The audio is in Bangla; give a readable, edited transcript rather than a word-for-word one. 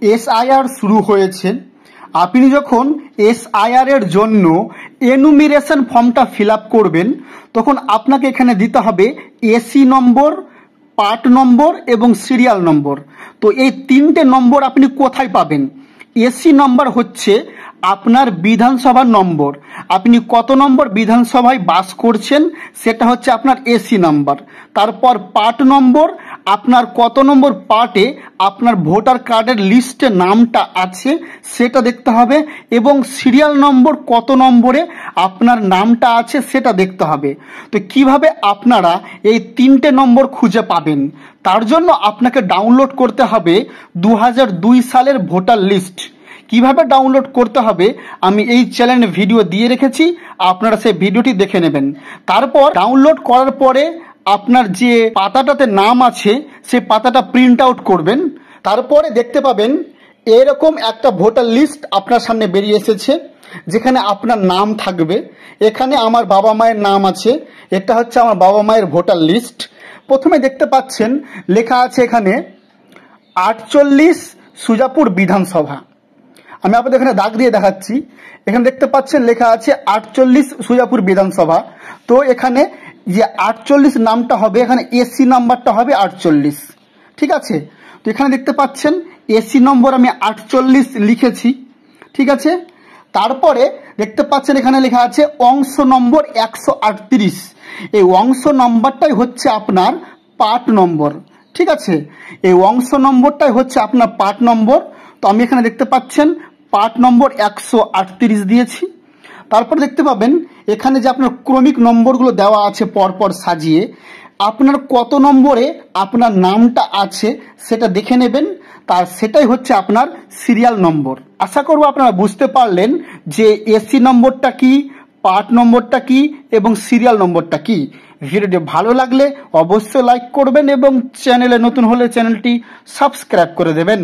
এসআইআর শুরু হয়েছে। আপনি যখন এসআইআর এর জন্য এনুমিরেশন ফর্মটা ফিল আপ করবেন, তখন আপনাকে এখানে দিতে হবে এসি নম্বর, পার্ট নম্বর এবং সিরিয়াল নম্বর। তো এই তিনটে নম্বর আপনি কোথায় পাবেন? এসি নম্বর হচ্ছে আপনার বিধানসভার নম্বর, আপনি কত নম্বর বিধানসভায় বাস করছেন সেটা হচ্ছে আপনার এসি নাম্বার। তারপর পার্ট নম্বর, আপনার কত নম্বর পার্টে আপনার ভোটার কার্ডের লিস্টে নামটা আছে সেটা দেখতে হবে, এবং সিরিয়াল নম্বর কত নম্বরে আপনার নামটা আছে সেটা দেখতে হবে। তো কিভাবে আপনারা এই তিনটে নম্বর খুঁজে পাবেন? তার জন্য আপনাকে ডাউনলোড করতে হবে 2002 সালের ভোটার লিস্ট। কিভাবে ডাউনলোড করতে হবে আমি এই চ্যানেলে ভিডিও দিয়ে রেখেছি, আপনারা সেই ভিডিওটি দেখে নেবেন। তারপর ডাউনলোড করার পরে আপনার যে পাতাটাতে নাম আছে সেই পাতাটা প্রিন্ট আউট করবেন। তারপরে দেখতে পাবেন এরকম একটা ভোটার লিস্ট আপনার সামনে বেরিয়ে এসেছে, যেখানে আপনার নাম থাকবে। এখানে আমার বাবা মায়ের নাম আছে, এটা হচ্ছে আমার বাবা মায়ের ভোটার লিস্ট। প্রথমে দেখতে পাচ্ছেন লেখা আছে এখানে 48 সুজাপুর বিধানসভা। আমি আপনাদের এখানে দাগ দিয়ে দেখাচ্ছি। এখানে দেখতে পাচ্ছেন লেখা আছে 48 সুজাপুর বিধানসভা। তো এখানে যে 48 নামটা হবে, এখানে এসি নাম্বারটা হবে 48, ঠিক আছে? তো এখানে দেখতে পাচ্ছেন এসি নম্বর আমি 48 লিখেছি, ঠিক আছে? তারপরে দেখতে পাচ্ছেন এখানে লেখা আছে অংশ নম্বর 138। এই অংশ নম্বরটাই হচ্ছে আপনার পার্ট নম্বর, ঠিক আছে? এই অংশ নম্বরটাই হচ্ছে আপনার পার্ট নম্বর। তো আমি এখানে দেখতে পাচ্ছেন পার্ট নম্বর 138 দিয়েছি। তারপর দেখতে পাবেন এখানে যে আপনার ক্রমিক নম্বরগুলো দেওয়া আছে পরপর সাজিয়ে, আপনার কত নম্বরে আপনার নামটা আছে সেটা দেখে নেবেন, তার সেটাই হচ্ছে আপনার সিরিয়াল নম্বর। আশা করব আপনারা বুঝতে পারলেন যে এসি নম্বরটা কি, পার্ট নম্বরটা কি এবং সিরিয়াল নম্বরটা কি। ভিডিওটি ভালো লাগলে অবশ্যই লাইক করবেন এবং চ্যানেলে নতুন হলে চ্যানেলটি সাবস্ক্রাইব করে দেবেন।